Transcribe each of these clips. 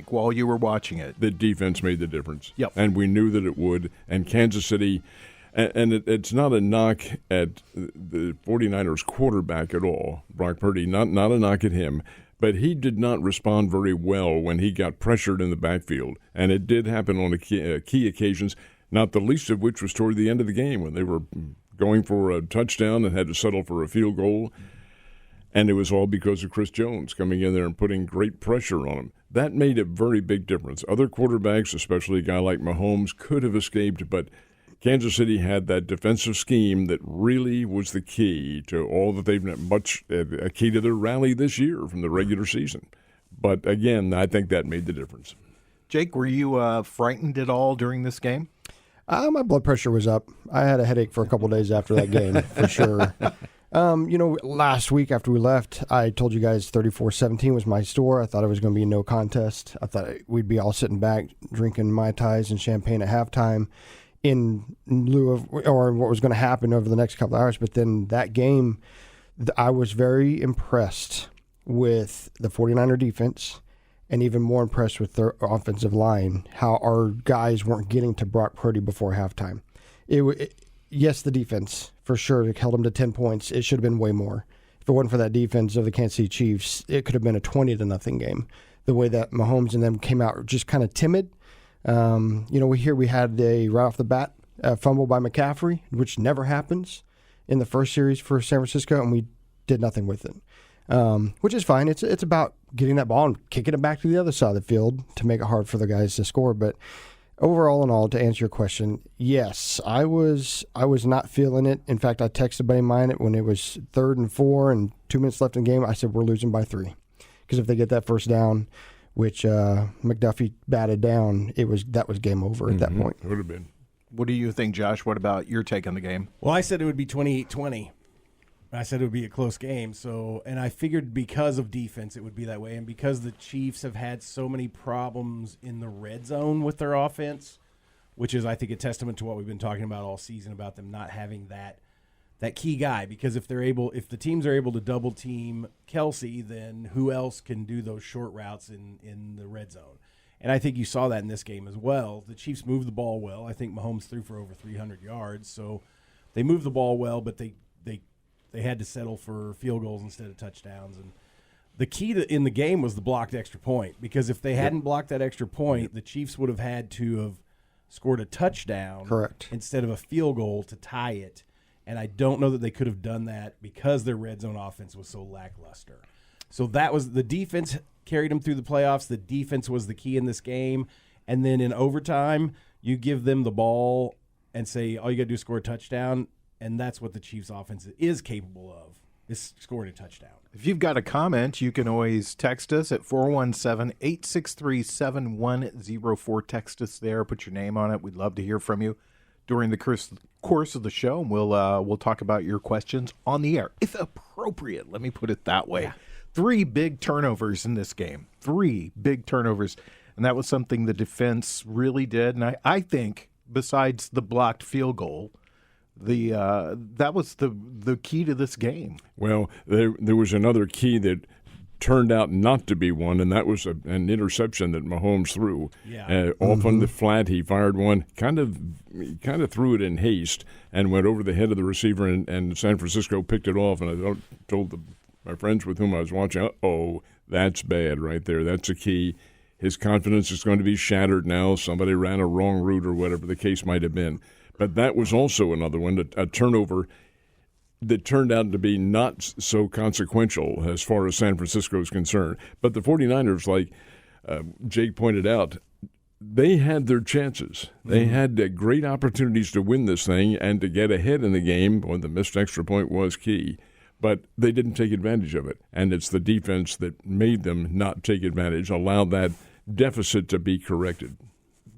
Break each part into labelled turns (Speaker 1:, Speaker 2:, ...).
Speaker 1: while you were watching it?
Speaker 2: The defense made the difference.
Speaker 1: Yep.
Speaker 2: And we knew that it would. And Kansas City, and it's not a knock at the 49ers quarterback at all, Brock Purdy, not a knock at him. But he did not respond very well when he got pressured in the backfield. And it did happen on key occasions, not the least of which was toward the end of the game when they were going for a touchdown and had to settle for a field goal. And it was all because of Chris Jones coming in there and putting great pressure on him. That made a very big difference. Other quarterbacks, especially a guy like Mahomes, could have escaped, but Kansas City had that defensive scheme that really was the key to all that they've a key to their rally this year from the regular season. But again, I think that made the difference.
Speaker 1: Jake, were you frightened at all during this game?
Speaker 3: My blood pressure was up. I had a headache for a couple of days after that game, for sure. Last week after we left, I told you guys 34-17 was my score. I thought it was going to be no contest. I thought we'd be all sitting back drinking Mai Tais and champagne at halftime in lieu of or what was going to happen over the next couple of hours. But then that game, I was very impressed with the 49er defense and even more impressed with their offensive line, how our guys weren't getting to Brock Purdy before halftime. Yes, the defense, for sure, held them to 10 points. It should have been way more. If it wasn't for that defense of the Kansas City Chiefs, it could have been a 20-0 game. The way that Mahomes and them came out just kind of timid. We had right off the bat, a fumble by McCaffrey, which never happens in the first series for San Francisco, and we did nothing with it, which is fine. It's about getting that ball and kicking it back to the other side of the field to make it hard for the guys to score. But overall and all, to answer your question, yes, I was not feeling it. In fact, I texted a buddy of mine when it was 3rd and 4 and 2 minutes left in the game. I said, we're losing by 3. Because if they get that first down, which McDuffie batted down, that was game over at that point.
Speaker 2: It would have been.
Speaker 1: What do you think, Josh? What about your take on the game?
Speaker 4: Well, I said it would be 28-20. I said it would be a close game. And I figured because of defense it would be that way, and because the Chiefs have had so many problems in the red zone with their offense, which is, I think, a testament to what we've been talking about all season about them not having that key guy. Because if the teams are able to double team Kelsey, then who else can do those short routes in the red zone? And I think you saw that in this game as well. The Chiefs moved the ball well. I think Mahomes threw for over 300 yards, so they moved the ball well, but they had to settle for field goals instead of touchdowns. And the key in the game was the blocked extra point, because if they hadn't blocked that extra point, the Chiefs would have had to have scored a touchdown instead of a field goal to tie it. And I don't know that they could have done that because their red zone offense was so lackluster. So that was the defense carried them through the playoffs. The defense was the key in this game. And then in overtime, you give them the ball and say, all you got to do is score a touchdown. And that's what the Chiefs offense is capable of, is scoring a touchdown.
Speaker 1: If you've got a comment, you can always text us at 417-863-7104. Text us there. Put your name on it. We'd love to hear from you during the course of the show, and we'll talk about your questions on the air, if appropriate. Let me put it that way. Yeah. 3 big turnovers in this game. 3 big turnovers. And that was something the defense really did. And I think, besides the blocked field goal, that was the key to this game.
Speaker 2: Well, there was another key that turned out not to be one, and that was an interception that Mahomes threw. Yeah. Off on the flat, he fired one, kind of threw it in haste, and went over the head of the receiver, and San Francisco picked it off. And I told my friends with whom I was watching, that's bad right there. That's a key. His confidence is going to be shattered now. Somebody ran a wrong route or whatever the case might have been. But that was also another one, a turnover that turned out to be not so consequential as far as San Francisco is concerned. But the 49ers, like Jake pointed out, they had their chances. They had great opportunities to win this thing and to get ahead in the game when the missed extra point was key. But they didn't take advantage of it. And it's the defense that made them not take advantage, allowed that deficit to be corrected.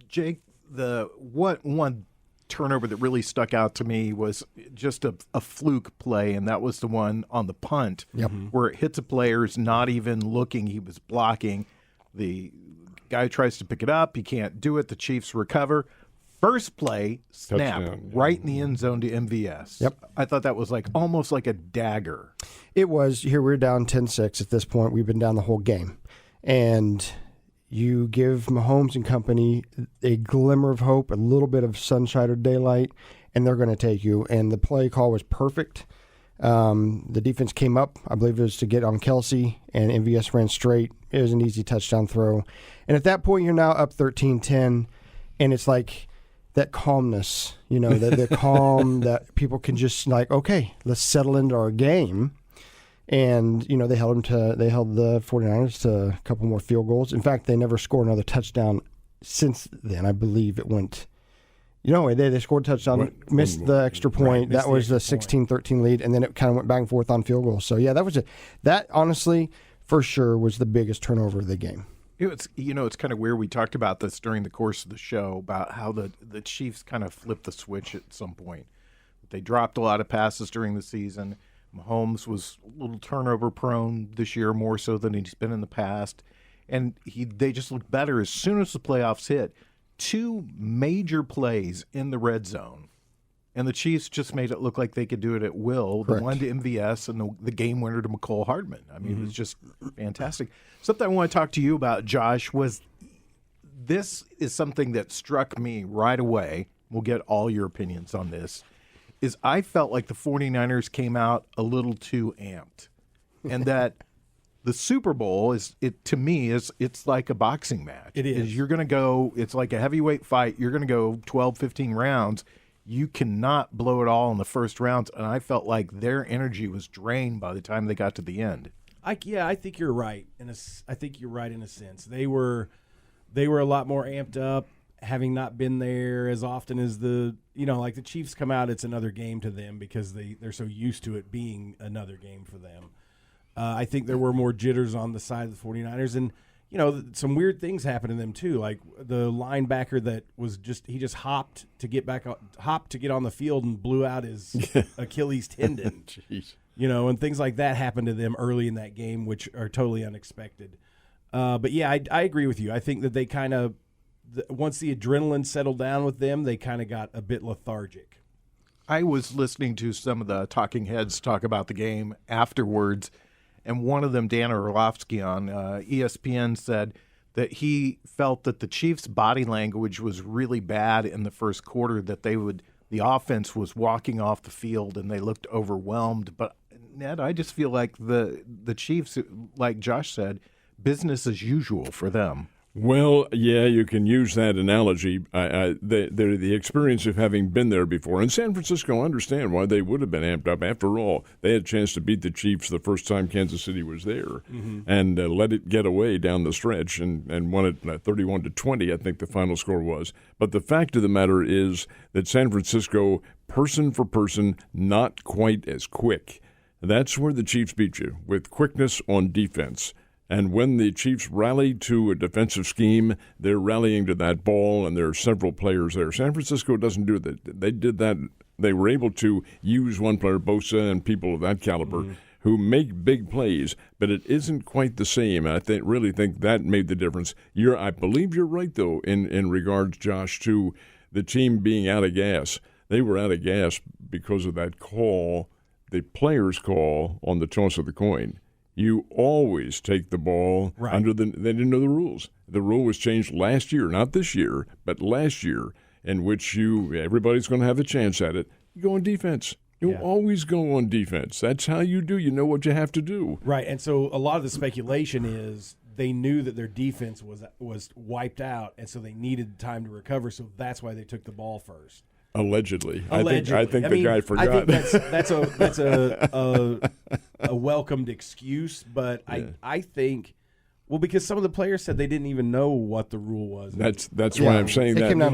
Speaker 1: Jake, one turnover that really stuck out to me was just a fluke play, and that was the one on the punt where it hits a player's not even looking. He was blocking. The guy tries to pick it up. He can't do it. The Chiefs recover. First play, snap, touchdown, right in the end zone to MVS.
Speaker 3: Yep.
Speaker 1: I thought that was almost like a dagger.
Speaker 3: It was. Here we're down 10-6 at this point. We've been down the whole game. And You give Mahomes and company a glimmer of hope, a little bit of sunshine or daylight, and they're going to take you. And the play call was perfect. The defense came up, I believe it was to get on Kelsey, and MVS ran straight. It was an easy touchdown throw. And at that point, you're now up 13-10, and it's like that calmness, the calm that people can just like, okay, let's settle into our game. And, they held the 49ers to a couple more field goals. In fact, they never scored another touchdown since then. I believe it went, they scored a touchdown, missed the extra point. That was the 16-13 lead, and then it kind of went back and forth on field goals. So, yeah, that honestly, for sure, was the biggest turnover of the game.
Speaker 1: It's kind of weird. We talked about this during the course of the show about how the Chiefs kind of flipped the switch at some point. They dropped a lot of passes during the season. Mahomes was a little turnover prone this year, more so than he's been in the past. And they just looked better as soon as the playoffs hit. 2 major plays in the red zone. And the Chiefs just made it look like they could do it at will.
Speaker 3: Correct.
Speaker 1: The one to MVS and the game winner to McCole Hardman. I mean, It was just fantastic. Something I want to talk to you about, Josh, was this is something that struck me right away. We'll get all your opinions on this. Is I felt like the 49ers came out a little too amped. And that the Super Bowl to me it's like a boxing match.
Speaker 4: It is.
Speaker 1: You're going to go, it's like a heavyweight fight. You're going to go 12, 15 rounds. You cannot blow it all in the first rounds. And I felt like their energy was drained by the time they got to the end.
Speaker 4: I think you're right. I think you're right in a sense. They were a lot more amped up, having not been there as often as the Chiefs come out, it's another game to them because they're so used to it being another game for them. I think there were more jitters on the side of the 49ers, and some weird things happened to them too. Like the linebacker that was he just hopped to get on the field and blew out his Achilles tendon.
Speaker 2: Jeez.
Speaker 4: And things like that happened to them early in that game, which are totally unexpected. But yeah, I agree with you. I think that they kind of, once the adrenaline settled down with them, they kind of got a bit lethargic.
Speaker 1: I was listening to some of the talking heads talk about the game afterwards, and one of them, Dan Orlovsky on ESPN, said that he felt that the Chiefs' body language was really bad in the first quarter, that the offense was walking off the field and they looked overwhelmed. But, Ned, I just feel like the Chiefs, like Josh said, business as usual for them.
Speaker 2: Well, yeah, you can use that analogy. They're the experience of having been there before. And San Francisco, understand why they would have been amped up. After all, they had a chance to beat the Chiefs the first time Kansas City was there and let it get away down the stretch and won it 31-20, I think the final score was. But the fact of the matter is that San Francisco, person for person, not quite as quick. That's where the Chiefs beat you, with quickness on defense. And when the Chiefs rally to a defensive scheme, they're rallying to that ball, and there are several players there. San Francisco doesn't do that. They did that. They were able to use one player, Bosa, and people of that caliber who make big plays, but it isn't quite the same. I really think that made the difference. I believe you're right, though, in regards, Josh, to the team being out of gas. They were out of gas because of that call, the player's call on the toss of the coin. You always take the ball under they didn't know the rules. The rule was changed last year, not this year, but last year, in which everybody's going to have a chance at it. You go on defense. You always go on defense. That's how you do. You know what you have to do.
Speaker 4: Right, and so a lot of the speculation is they knew that their defense was wiped out, and so they needed time to recover, so that's why they took the ball first.
Speaker 2: Allegedly. I think the guy forgot.
Speaker 4: I think that's a welcomed excuse, but I think because some of the players said they didn't even know what the rule was.
Speaker 2: That's why I'm saying that.
Speaker 3: It came down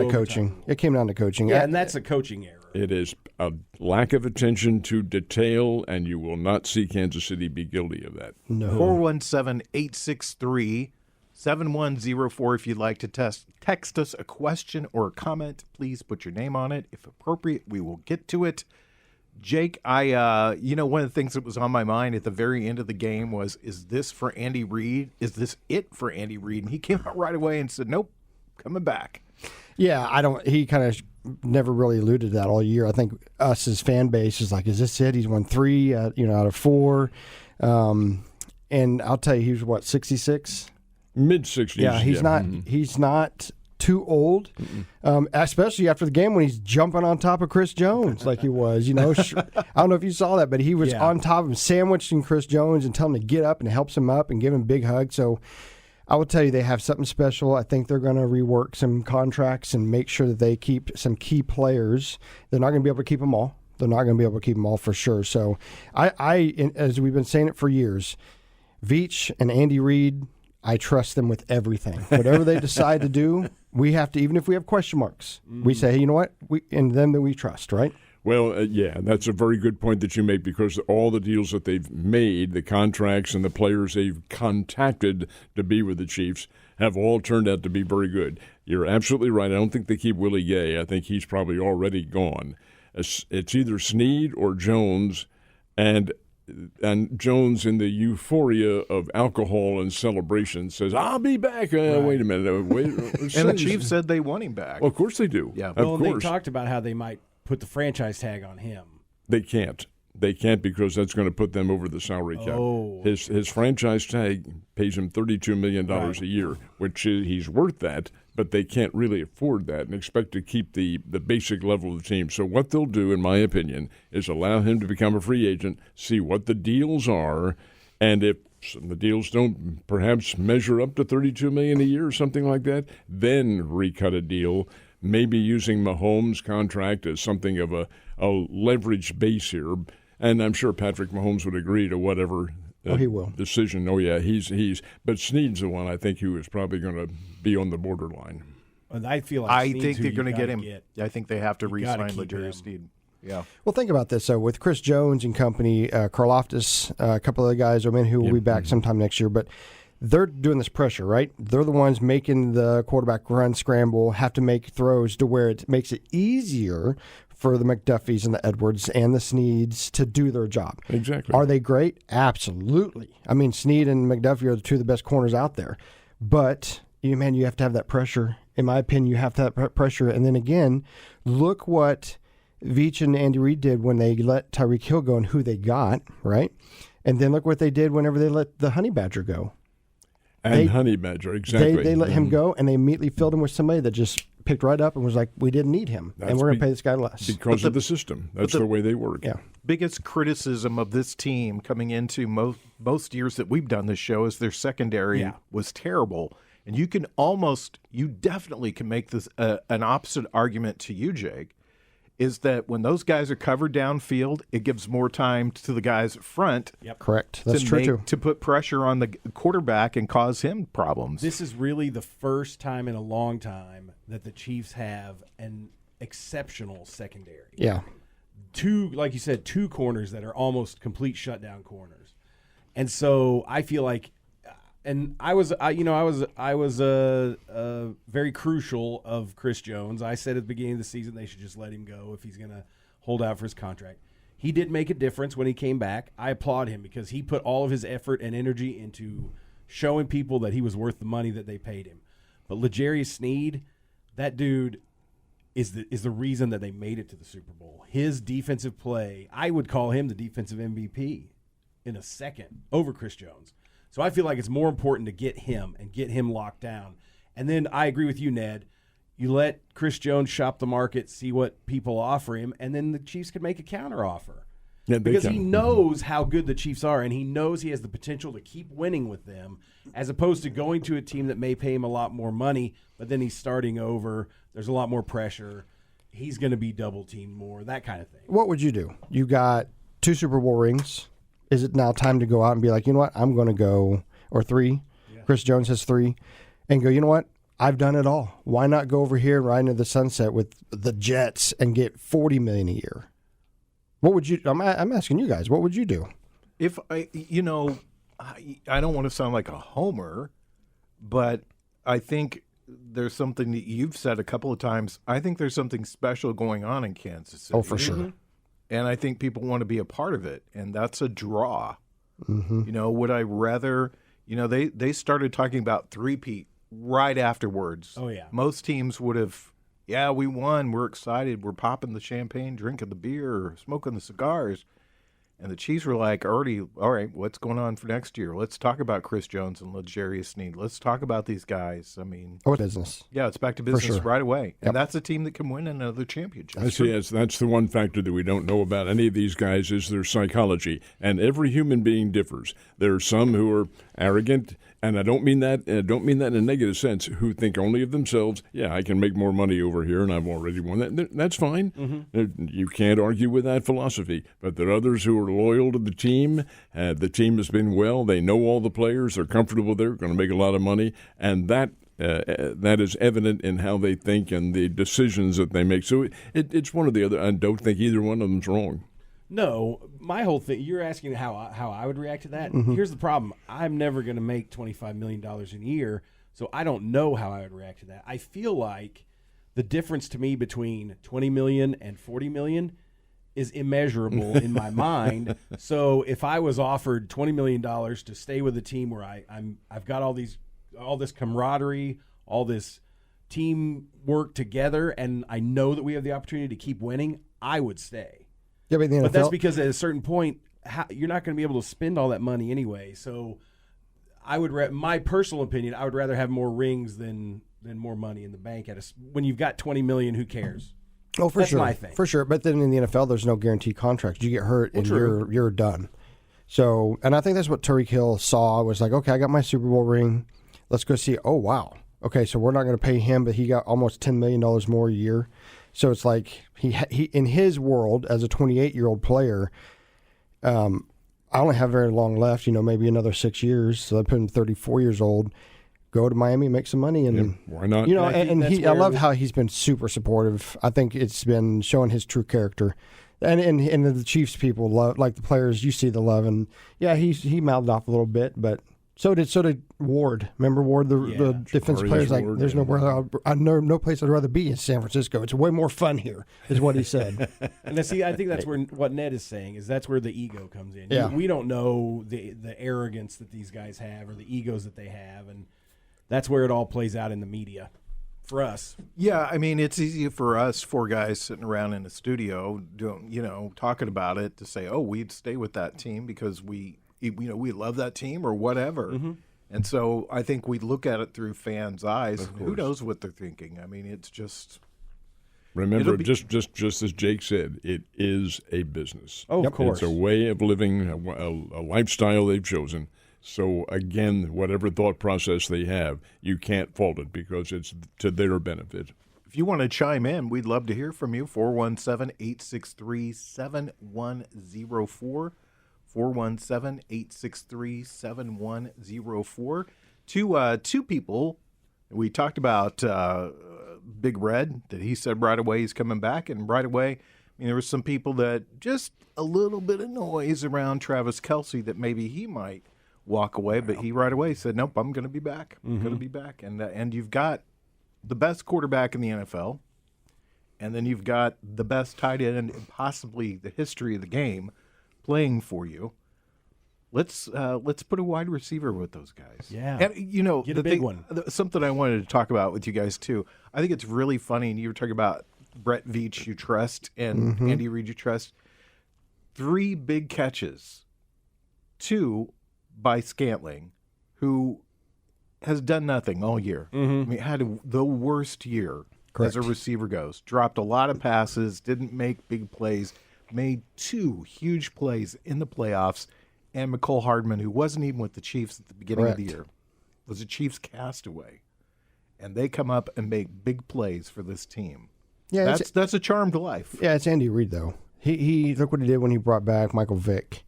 Speaker 3: to coaching.
Speaker 4: Yeah, and that's a coaching error.
Speaker 2: It is a lack of attention to detail, and you will not see Kansas City be guilty of that.
Speaker 3: No.
Speaker 1: 417-863-7104 if you'd like to text us a question or a comment. Please put your name on it. If appropriate, we will get to it. Jake, one of the things that was on my mind at the very end of the game was, is this for Andy Reid? Is this it for Andy Reid? And he came out right away and said, nope, coming back.
Speaker 3: Yeah, he kind of never really alluded to that all year. I think us as fan base is like, is this it? He's won 3 out of 4. And I'll tell you, he was 66?
Speaker 2: Mid-60s.
Speaker 3: Yeah, he's not too old, especially after the game when he's jumping on top of Chris Jones like he was. I don't know if you saw that, but he was on top of him, sandwiching Chris Jones and telling him to get up, and helps him up and give him a big hug. So I will tell you, they have something special. I think they're going to rework some contracts and make sure that they keep some key players. They're not going to be able to keep them all. They're not going to be able to keep them all for sure. So as we've been saying it for years, Veach and Andy Reid, I trust them with everything. Whatever they decide to do, we have to, even if we have question marks, we say, hey, you know what? In them that we trust, right?
Speaker 2: Well, that's a very good point that you make, because all the deals that they've made, the contracts and the players they've contacted to be with the Chiefs, have all turned out to be very good. You're absolutely right. I don't think they keep Willie Gay. I think he's probably already gone. It's either Snead or Jones, and Jones, in the euphoria of alcohol and celebration, says, I'll be back. Wait a minute.
Speaker 1: And the Chiefs said they want him back.
Speaker 2: Well, of course they do.
Speaker 1: Yeah.
Speaker 4: Well, they talked about how they might put the franchise tag on him.
Speaker 2: They can't. They can't, because that's going to put them over the salary cap.
Speaker 4: Oh.
Speaker 2: His franchise tag pays him $32 million a year, which he's worth that, but they can't really afford that and expect to keep the basic level of the team. So what they'll do, in my opinion, is allow him to become a free agent, see what the deals are, and if the deals don't perhaps measure up to $32 million a year or something like that, then recut a deal, maybe using Mahomes' contract as something of a leverage base here. And I'm sure Patrick Mahomes would agree to whatever
Speaker 3: he will.
Speaker 2: decision. Oh, yeah, he's. But Snead's the one I think who is probably going to be on the borderline.
Speaker 4: And I feel like
Speaker 1: I
Speaker 4: Snead's
Speaker 1: think
Speaker 4: who
Speaker 1: they're
Speaker 4: you
Speaker 1: going to get
Speaker 4: gotta
Speaker 1: him.
Speaker 4: get.
Speaker 1: I think they have to
Speaker 4: You gotta
Speaker 1: re-sign
Speaker 4: keep
Speaker 1: L'Jarius
Speaker 4: him.
Speaker 1: Snead. Yeah.
Speaker 3: Well, think about this. So with Chris Jones and company, Karlaftis, a couple of the guys who will be back sometime next year, but they're doing this pressure, right? They're the ones making the quarterback run, scramble, have to make throws to where it makes it easier for the McDuffies and the Edwards and the Sneads to do their job.
Speaker 2: Exactly.
Speaker 3: Are they great? Absolutely. I mean, Snead and McDuffie are the two of the best corners out there. But, you have to have that pressure. In my opinion, you have to have that pressure. And then again, look what Veach and Andy Reid did when they let Tyreek Hill go and who they got, right? And then look what they did whenever they let the Honey Badger go.
Speaker 2: Honey Badger, exactly.
Speaker 3: They let him go, and they immediately filled him with somebody that just picked right up and was like, we didn't need him, and we're going to pay this guy less.
Speaker 2: Because of the system. That's the way they work.
Speaker 3: Yeah.
Speaker 1: Biggest criticism of this team coming into most years that we've done this show is their secondary was terrible. And you definitely can make this an opposite argument to you, Jake, is that when those guys are covered downfield, it gives more time to the guys up front.
Speaker 3: Yep. Correct. That's true, too.
Speaker 1: To put pressure on the quarterback and cause him problems.
Speaker 4: This is really the first time in a long time that the Chiefs have an exceptional secondary.
Speaker 3: Yeah.
Speaker 4: Like you said, two corners that are almost complete shutdown corners. And so I feel like, and I was very crucial of Chris Jones. I said at the beginning of the season they should just let him go if he's going to hold out for his contract. He did make a difference when he came back. I applaud him because he put all of his effort and energy into showing people that he was worth the money that they paid him. But L'Jarius Snead, that dude is the reason that they made it to the Super Bowl. His defensive play, I would call him the defensive MVP in a second over Chris Jones. So I feel like it's more important to get him and get him locked down. And then I agree with you, Ned. You let Chris Jones shop the market, see what people offer him, and then the Chiefs could make a counteroffer.
Speaker 2: Yeah,
Speaker 4: because he knows how good the Chiefs are, and he knows he has the potential to keep winning with them, as opposed to going to a team that may pay him a lot more money, but then he's starting over. There's a lot more pressure. He's going to be double-teamed more, that kind of thing.
Speaker 3: What would you do? You got 2 Super Bowl rings. Is it now time to go out and be like, you know what, I'm going to go, or 3. Yeah. Chris Jones has 3, and go, you know what, I've done it all. Why not go over here and ride into the sunset with the Jets and get $40 million a year? What would you? I'm asking you guys. What would you do?
Speaker 1: If I don't want to sound like a homer, but I think there's something that you've said a couple of times. I think there's something special going on in Kansas City.
Speaker 3: Oh, for sure.
Speaker 1: And I think people want to be a part of it, and that's a draw.
Speaker 3: Mm-hmm.
Speaker 1: Would I rather? They started talking about three-peat right afterwards.
Speaker 4: Oh yeah.
Speaker 1: Most teams would have. Yeah, we won. We're excited. We're popping the champagne, drinking the beer, smoking the cigars. And the Chiefs were like, already, all right, what's going on for next year? Let's talk about Chris Jones and L'Jarius Sneed. Let's talk about these guys. I mean,
Speaker 3: business.
Speaker 1: Yeah, it's back to business
Speaker 3: sure.
Speaker 1: right away.
Speaker 3: Yep.
Speaker 1: And that's a team that can win another championship.
Speaker 2: That's the one factor that we don't know about any of these guys is their psychology. And every human being differs. There are some who are arrogant, and I don't mean that in a negative sense, who think only of themselves. Yeah, I can make more money over here, and I've already won that. That's fine. Mm-hmm. You can't argue with that philosophy. But there are others who are loyal to the team. The team has been well. They know all the players. They're comfortable there, going to make a lot of money. And that is evident in how they think and the decisions that they make. So it's one or the other. I don't think either one of them's wrong.
Speaker 4: No, my whole thing, you're asking how I would react to that. Mm-hmm. Here's the problem. I'm never going to make $25 million in a year, so I don't know how I would react to that. I feel like the difference to me between $20 million and $40 million is immeasurable in my mind. So if I was offered $20 million to stay with a team where I've got all this camaraderie, all this teamwork together, and I know that we have the opportunity to keep winning, I would stay.
Speaker 3: Yeah, but
Speaker 4: that's because at a certain point, you're not going to be able to spend all that money anyway. So I would, my personal opinion, I would rather have more rings than more money in the bank. When you've got $20 million, who cares?
Speaker 3: Oh, for
Speaker 4: That's
Speaker 3: sure.
Speaker 4: my thing.
Speaker 3: For sure. But then in the NFL, there's no guaranteed contracts. You get hurt and
Speaker 4: true.
Speaker 3: you're done. So, and I think that's what Tyreek Hill saw was like, okay, I got my Super Bowl ring. Let's go see. Oh, wow. Okay, so we're not going to pay him, but he got almost $10 million more a year. So it's like he in his world as a 28-year-old player, I only have very long left, maybe another 6 years. So I put him 34 years old, go to Miami, make some money. And
Speaker 2: why not?
Speaker 3: I love how he's been super supportive. I think it's been showing his true character. And the Chiefs people love, like the players, you see the love. And, yeah, he mouthed off a little bit, but so did Ward. Remember Ward, the defensive player's like, there's no place I'd rather be in San Francisco. It's way more fun here, is what he said.
Speaker 4: And see, I think that's where what Ned is saying is that's where the ego comes in.
Speaker 3: Yeah.
Speaker 4: We don't know the arrogance that these guys have or the egos that they have, and that's where it all plays out in the media for us.
Speaker 1: Yeah, I mean, it's easy for us four guys sitting around in a studio talking about it to say, oh, we'd stay with that team because we love that team or whatever. Mm-hmm. And so I think we look at it through fans' eyes. Who knows what they're thinking? I mean, it's just...
Speaker 2: Remember, just as Jake said, it is a business.
Speaker 4: Oh, of course.
Speaker 2: It's a way of living, a lifestyle they've chosen. So, again, whatever thought process they have, you can't fault it because it's to their benefit.
Speaker 1: If you want to chime in, we'd love to hear from you. 417-863-7104. 417-863-7104. Two people. We talked about Big Red, that he said right away he's coming back. And right away, there were some people that just a little bit of noise around Travis Kelce that maybe he might walk away. But he right away said, nope, I'm going to be back. I'm going to be back. And you've got the best quarterback in the NFL. And then you've got the best tight end in possibly the history of the game playing for you. Let's put a wide receiver with those guys.
Speaker 4: Yeah,
Speaker 1: and
Speaker 4: get a big one.
Speaker 1: Something I wanted to talk about with you guys too. I think it's really funny. And you were talking about Brett Veach, you trust, and Andy Reid, you trust. 3 big catches, 2 by Scantling, who has done nothing all year. I mean, had the worst year as a receiver goes. Dropped a lot of passes, didn't make big plays. Made 2 huge plays in the playoffs, and McCole Hardman, who wasn't even with the Chiefs at the beginning of the year, was a Chiefs castaway. And they come up and make big plays for this team. Yeah, that's a charmed life.
Speaker 3: Yeah, it's Andy Reid, though. He look what he did when he brought back Michael Vick.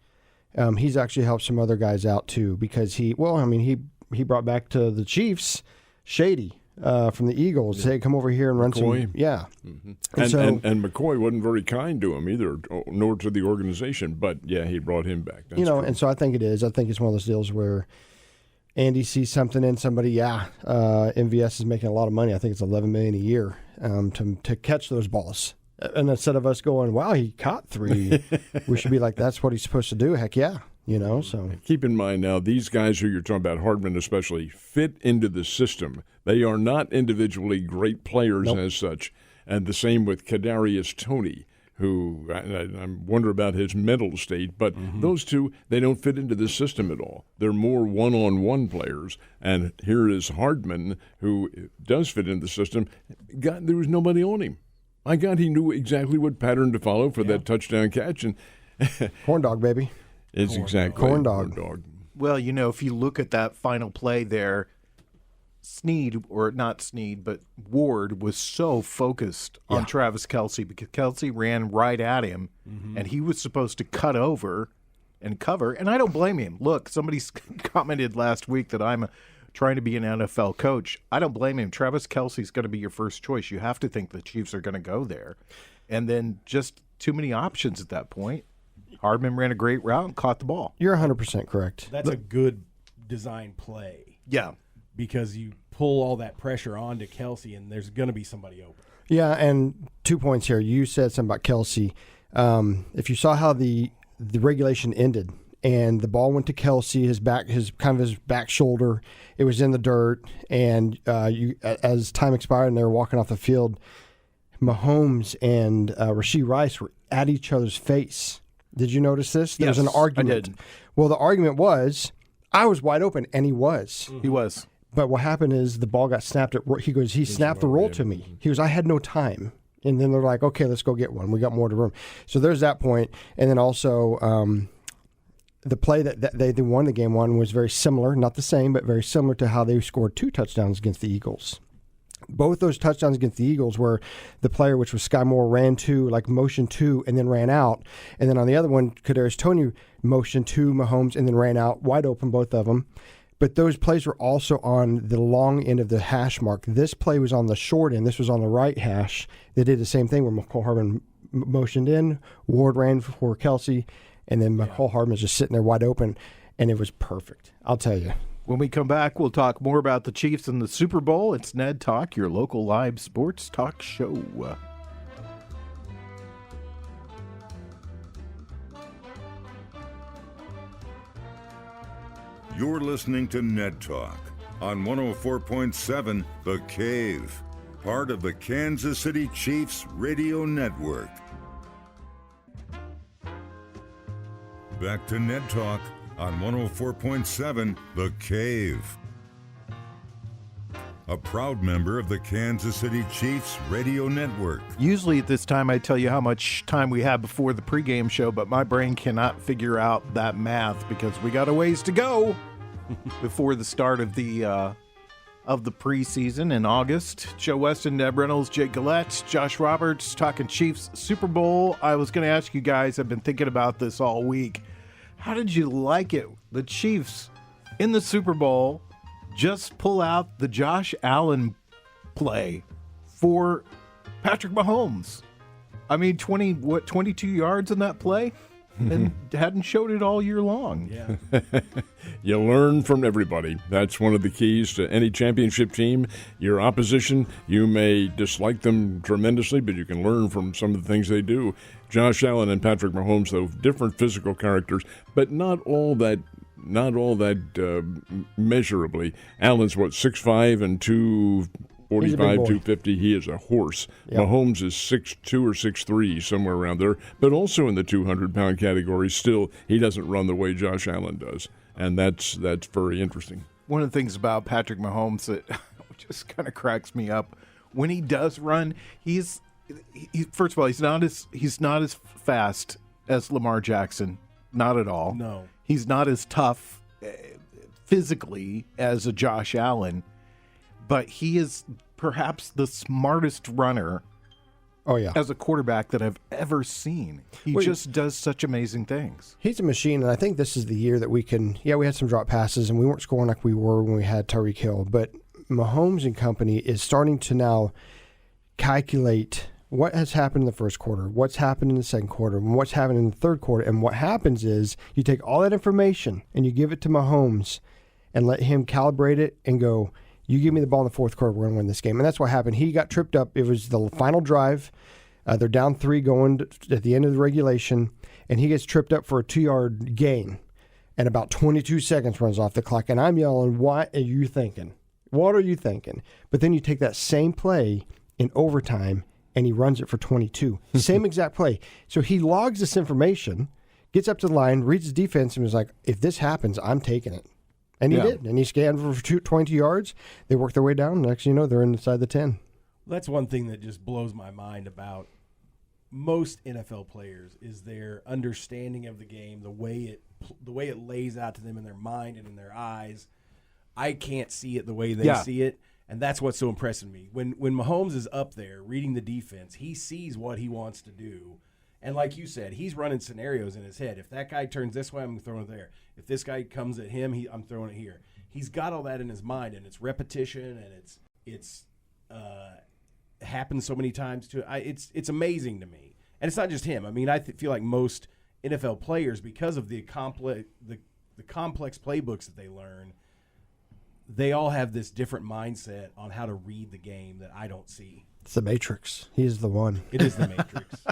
Speaker 3: He's actually helped some other guys out, too, because he brought back to the Chiefs Shady. From the Eagles, say, come over here and run
Speaker 2: McCoy.
Speaker 3: some. Yeah.
Speaker 2: Mm-hmm. And McCoy wasn't very kind to him either, nor to the organization. But, yeah, he brought him back. That's true.
Speaker 3: And so I think it is. I think it's one of those deals where Andy sees something in somebody. MVS is making a lot of money. I think it's $11 million a year to catch those balls. And instead of us going, wow, he caught 3, we should be like, that's what he's supposed to do. Heck yeah. So
Speaker 2: keep in mind now, these guys who you're talking about, Hardman especially, fit into the system. They are not individually great players as such. And the same with Kadarius Toney, who I wonder about his mental state, but those two, they don't fit into the system at all. They're more one-on-one players, and here is Hardman, who does fit into the system. God, there was nobody on him. My God, he knew exactly what pattern to follow for that touchdown catch. And
Speaker 3: corn dog, baby.
Speaker 2: It's exactly
Speaker 3: corn dog.
Speaker 1: Well, if you look at that final play there, Ward was so focused on Travis Kelce because Kelce ran right at him, and he was supposed to cut over and cover. And I don't blame him. Look, somebody commented last week that I'm trying to be an NFL coach. I don't blame him. Travis Kelce's going to be your first choice. You have to think the Chiefs are going to go there. And then just too many options at that point. Hardman ran a great route and caught the ball.
Speaker 3: You're 100% correct.
Speaker 4: That's a good design play.
Speaker 1: Yeah.
Speaker 4: Because you pull all that pressure onto Kelce, and there's going to be somebody open.
Speaker 3: Yeah, and 2 points here. You said something about Kelce. If you saw how the regulation ended, and the ball went to Kelce, his back shoulder, it was in the dirt, and as time expired and they were walking off the field, Mahomes and Rashee Rice were at each other's face. Did you notice this? There was an argument.
Speaker 1: I did.
Speaker 3: Well, the argument was, I was wide open, and he was.
Speaker 1: He was.
Speaker 3: But what happened is the ball got snapped. He goes, he snapped the roll to me. He goes, I had no time. And then they're like, okay, let's go get one. We got more to room. So there's that point. And then also the play that they won the game on was very similar, not the same, but very similar to how they scored 2 touchdowns against the Eagles. Both those touchdowns against the Eagles were the player, which was Sky Moore, ran to, like motion to, and then ran out. And then on the other one, Kadarius Toney motioned to Mahomes and then ran out, wide open, both of them. But those plays were also on the long end of the hash mark. This play was on the short end. This was on the right hash. They did the same thing where McCall Hardman motioned in, Ward ran for Kelce, and then McCall Hardman was just sitting there wide open, and it was perfect. I'll tell you.
Speaker 1: When we come back, we'll talk more about the Chiefs and the Super Bowl. It's Ned Talk, your local live sports talk show.
Speaker 5: You're listening to Ned Talk on 104.7 The Cave, part of the Kansas City Chiefs Radio Network. Back to Ned Talk on 104.7 The Cave. A proud member of the Kansas City Chiefs Radio Network.
Speaker 1: Usually at this time I tell you how much time we have before the pregame show, but my brain cannot figure out that math because we got a ways to go before the start of the preseason in August. Joe Westen, Ned Reynolds, Jake Gillette, Josh Roberts talking Chiefs Super Bowl. I was going to ask you guys, I've been thinking about this all week. How did you like it? The Chiefs in the Super Bowl just pull out the Josh Allen play for Patrick Mahomes. I mean, 22 yards in that play? And hadn't showed it all year long.
Speaker 4: Yeah.
Speaker 2: You learn from everybody. That's one of the keys to any championship team. Your opposition, you may dislike them tremendously, but you can learn from some of the things they do. Josh Allen and Patrick Mahomes, though, different physical characters, but not all that measurably. Allen's 6'5" and 245, 250. He is a horse. Yep. Mahomes is 6'2" or 6'3", somewhere around there, but also in the 200-pound category. Still, he doesn't run the way Josh Allen does, and that's very interesting.
Speaker 1: One of the things about Patrick Mahomes that just kind of cracks me up, when he does run, he's first of all, he's not as fast as Lamar Jackson, not at all.
Speaker 4: No.
Speaker 1: He's not as tough physically as a Josh Allen, but he is perhaps the smartest runner as a quarterback that I've ever seen. He just does such amazing things.
Speaker 3: He's a machine, and I think this is the year that we can, we had some drop passes, and we weren't scoring like we were when we had Tyreek Hill, but Mahomes and company is starting to now calculate what has happened in the first quarter, what's happened in the second quarter, and what's happened in the third quarter. And what happens is you take all that information and you give it to Mahomes and let him calibrate it and go, you give me the ball in the fourth quarter, we're going to win this game. And that's what happened. He got tripped up. It was the final drive. They're down 3 going at the end of the regulation, and he gets tripped up for a 2-yard gain. And about 22 seconds runs off the clock. And I'm yelling, what are you thinking? What are you thinking? But then you take that same play in overtime, and he runs it for 22. Same exact play. So he logs this information, gets up to the line, reads his defense, and was like, if this happens, I'm taking it. And he did. And he scanned for 22 yards. They worked their way down. Next thing you know, they're inside the 10.
Speaker 4: That's one thing that just blows my mind about most NFL players is their understanding of the game, the way it lays out to them in their mind and in their eyes. I can't see it the way they see it, and that's what's so impressive to me. When Mahomes is up there reading the defense, he sees what he wants to do. And like you said, he's running scenarios in his head. If that guy turns this way, I'm throwing it there. If this guy comes at him, I'm throwing it here. He's got all that in his mind, and it's repetition, and it's happens so many times too. It's amazing to me, and it's not just him. I mean, I feel like most NFL players, because of the complex playbooks that they learn, they all have this different mindset on how to read the game that I don't see.
Speaker 3: It's the Matrix. He's the one.
Speaker 4: It is the Matrix.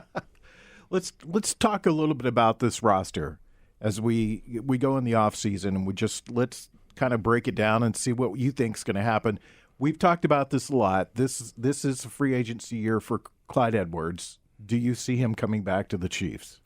Speaker 1: Let's talk a little bit about this roster as we go in the off season, and let's kind of break it down and see what you think is going to happen. We've talked about this a lot. This is a free agency year for Clyde Edwards. Do you see him coming back to the Chiefs?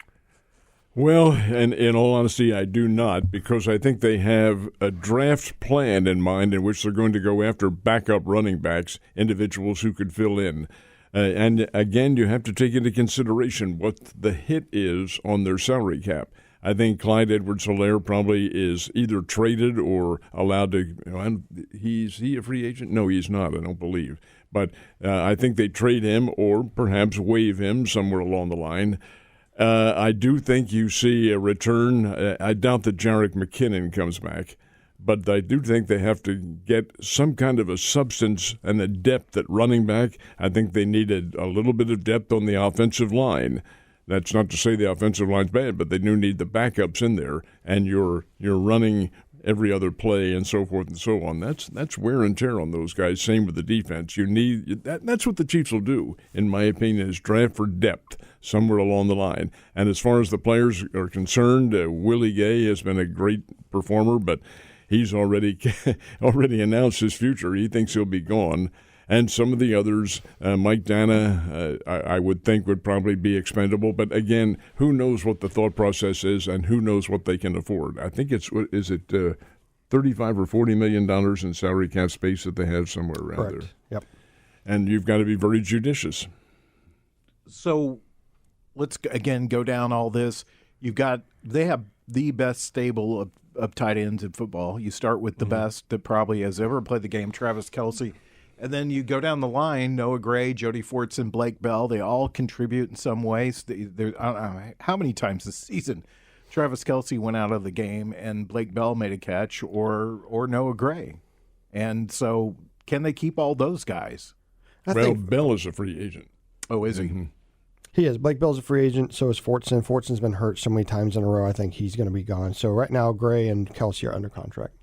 Speaker 2: Well, and in all honesty, I do not, because I think they have a draft plan in mind in which they're going to go after backup running backs, individuals who could fill in. And again, you have to take into consideration what the hit is on their salary cap. I think Clyde Edwards-Helaire probably is either traded or allowed to. Is he a free agent? No, he's not, I don't believe. But I think they trade him or perhaps waive him somewhere along the line. I do think you see a return. I doubt that Jerick McKinnon comes back, but I do think they have to get some kind of a substance and a depth at running back. I think they need a little bit of depth on the offensive line. That's not to say the offensive line's bad, but they do need the backups in there, and you're running every other play and so forth and so on. That's wear and tear on those guys. Same with the defense. You need that's what the Chiefs will do, in my opinion, is draft for depth somewhere along the line. And as far as the players are concerned, Willie Gay has been a great performer, but he's already announced his future. He thinks he'll be gone. And some of the others, Mike Dana, I would think would probably be expendable. But again, who knows what the thought process is, and who knows what they can afford? I think is it $35 or $40 million in salary cap space that they have somewhere around there.
Speaker 3: Yep.
Speaker 2: And you've got to be very judicious.
Speaker 1: So let's again go down all this. They have the best stable of tight ends in football. You start with the best that probably has ever played the game, Travis Kelce. And then you go down the line, Noah Gray, Jody Fortson, Blake Bell. They all contribute in some ways. I don't know how many times this season Travis Kelce went out of the game and Blake Bell made a catch, or Noah Gray. And so can they keep all those guys?
Speaker 2: Bell is a free agent.
Speaker 1: Oh, is he?
Speaker 2: Mm-hmm.
Speaker 3: He is. Blake Bell's a free agent, so is Fortson. Fortson's been hurt so many times in a row, I think he's going to be gone. So right now, Gray and Kelce are under contract.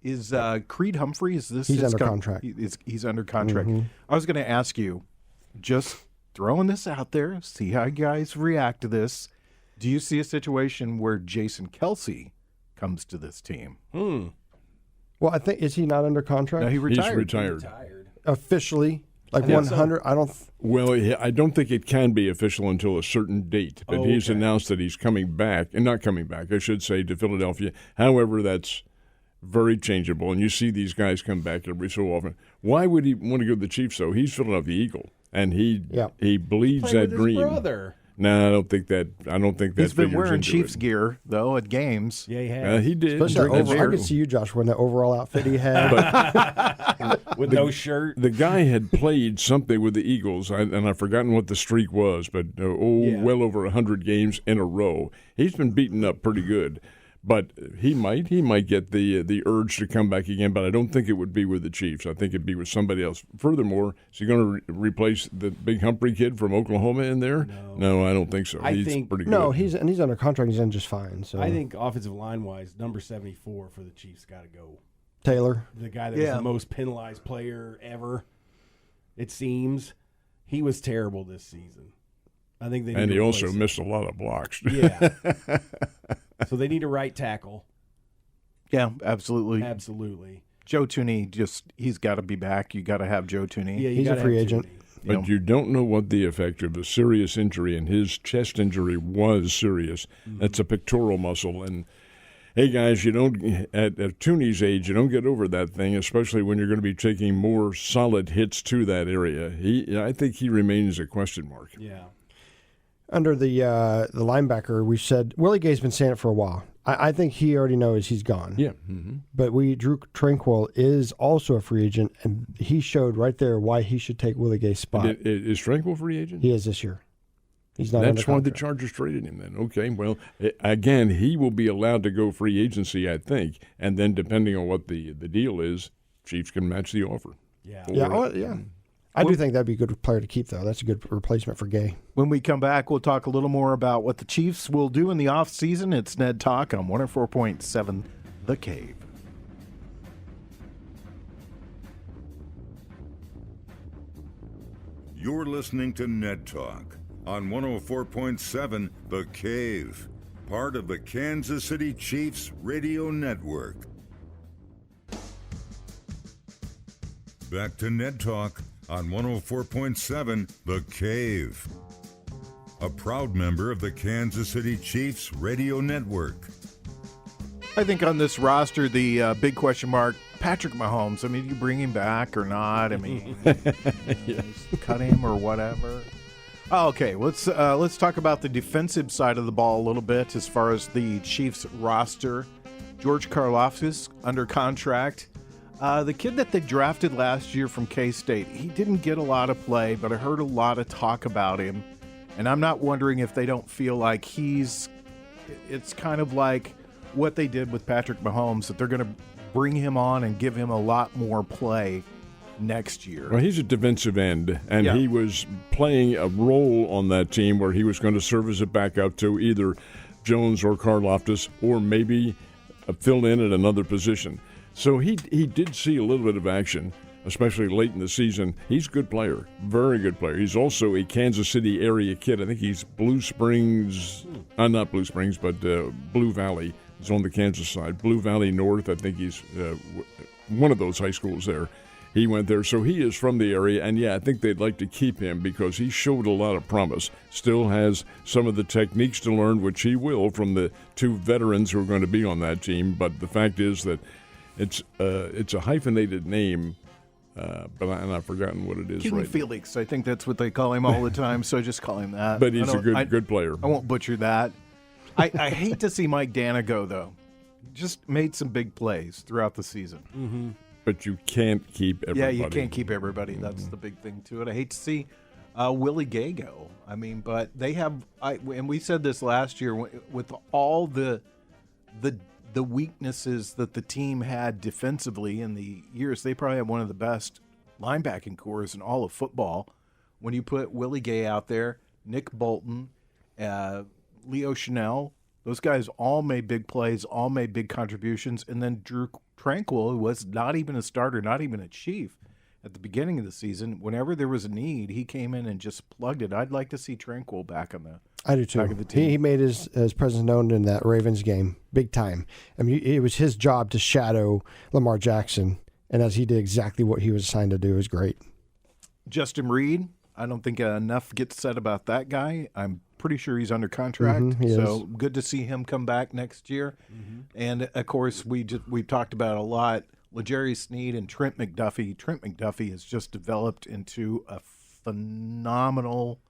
Speaker 1: Is Creed Humphrey, is this
Speaker 3: He's under contract.
Speaker 1: He's under contract. I was going to ask you, just throwing this out there, see how you guys react to this. Do you see a situation where Jason Kelce comes to this team?
Speaker 3: Well, I think, is he not under contract?
Speaker 1: No, he retired.
Speaker 2: He's retired.
Speaker 3: Officially? Like 100? So. I don't.
Speaker 2: Well, I don't think it can be official until a certain date. But he's announced that he's coming back, and not coming back, I should say, to Philadelphia. However, that's very changeable, and you see these guys come back every so often. Why would he want to go to the Chiefs, though? He's Philadelphia Eagle, and he bleeds that green.
Speaker 4: His brother.
Speaker 2: No, I don't think that.
Speaker 1: He's been wearing Chiefs gear though at games.
Speaker 4: Yeah, he has.
Speaker 2: He did.
Speaker 3: I could see you, Josh, wearing that overall outfit he had,
Speaker 4: with no shirt.
Speaker 2: The guy had played something with the Eagles, and I've forgotten what the streak was, but well over 100 games in a row. He's been beaten up pretty good. But he might get the urge to come back again, but I don't think it would be with the Chiefs. I think it'd be with somebody else. Furthermore, is he going to replace the big Humphrey kid from Oklahoma in there? No, I don't think so. He's pretty good.
Speaker 3: No, he's under contract. He's in just fine. So
Speaker 4: I think offensive line-wise, number 74 for the Chiefs got to go.
Speaker 3: Taylor,
Speaker 4: the guy that was the most penalized player ever, it seems. He was terrible this season. I think he
Speaker 2: also missed a lot of blocks.
Speaker 4: Yeah. So they need a right tackle.
Speaker 1: Yeah, absolutely.
Speaker 4: Absolutely.
Speaker 1: Joe Thuney, he's got to be back. You got to have Joe Thuney.
Speaker 4: Yeah,
Speaker 3: he's a free agent.
Speaker 2: But you don't know what the effect of a serious injury, and his chest injury was serious. That's a pectoral muscle. And, hey, guys, you don't at Tooney's age, you don't get over that thing, especially when you're going to be taking more solid hits to that area. I think he remains a question mark.
Speaker 4: Yeah.
Speaker 3: Under the linebacker, we said Willie Gay's been saying it for a while. I think he already knows he's gone.
Speaker 2: Yeah.
Speaker 3: But Drew Tranquil is also a free agent, and he showed right there why he should take Willie Gay's spot.
Speaker 2: Is Tranquil free agent?
Speaker 3: He is this year. He's not.
Speaker 2: That's why the Chargers traded him then. Okay, well, again, he will be allowed to go free agency, I think, and then depending on what the deal is, Chiefs can match the offer.
Speaker 4: Yeah.
Speaker 3: Yeah. I do think that'd be a good player to keep, though. That's a good replacement for Gay.
Speaker 1: When we come back, we'll talk a little more about what the Chiefs will do in the offseason. It's Ned Talk on 104.7 The Cave.
Speaker 5: You're listening to Ned Talk on 104.7 The Cave, part of the Kansas City Chiefs radio network. Back to Ned Talk on 104.7 The Cave, a proud member of the Kansas City Chiefs radio network.
Speaker 1: I think on this roster, the big question mark, Patrick Mahomes. I mean, you bring him back or not? I mean, cut him or whatever. Okay, let's talk about the defensive side of the ball a little bit as far as the Chiefs roster. George Karlaftis under contract. The kid that they drafted last year from K-State, he didn't get a lot of play, but I heard a lot of talk about him. And I'm not wondering if they don't feel like it's kind of like what they did with Patrick Mahomes, that they're going to bring him on and give him a lot more play next year.
Speaker 2: Well, he's a defensive end, and he was playing a role on that team where he was going to serve as a backup to either Jones or Karlaftis, or maybe fill in at another position. So he did see a little bit of action, especially late in the season. He's a good player, very good player. He's also a Kansas City area kid. I think he's Blue Springs, not Blue Springs, but Blue Valley. He's on the Kansas side. Blue Valley North, I think he's one of those high schools there. He went there, so he is from the area, and I think they'd like to keep him because he showed a lot of promise. Still has some of the techniques to learn, which he will, from the two veterans who are going to be on that team. But the fact is that it's a hyphenated name, but I've forgotten what it is.
Speaker 1: King
Speaker 2: right
Speaker 1: Felix, I think that's what they call him all the time, so just call him that.
Speaker 2: But he's a good player.
Speaker 1: I won't butcher that. I hate to see Mike Dana go, though. Just made some big plays throughout the season.
Speaker 4: Mm-hmm.
Speaker 2: But you can't keep everybody.
Speaker 1: Yeah, you can't keep everybody. That's the big thing to it. I hate to see Willie Gay go. I mean, but they have, and we said this last year, with all the weaknesses that the team had defensively in the years, they probably have one of the best linebacking cores in all of football. When you put Willie Gay out there, Nick Bolton, Leo Chanel, those guys all made big plays, all made big contributions, and then Drew Tranquil, who was not even a starter, not even a chief at the beginning of the season, whenever there was a need, he came in and just plugged it. I'd like to see Tranquil back on the
Speaker 3: I do too.
Speaker 1: back of the team.
Speaker 3: He made his presence known in that Ravens game, big time. I mean, it was his job to shadow Lamar Jackson, and as he did exactly what he was assigned to do, it was great.
Speaker 1: Justin Reed, I don't think enough gets said about that guy. I'm pretty sure he's under contract, so good to see him come back next year. Mm-hmm. And of course, we've talked about a lot. LeJerry Sneed and Trent McDuffie. Trent McDuffie has just developed into a phenomenal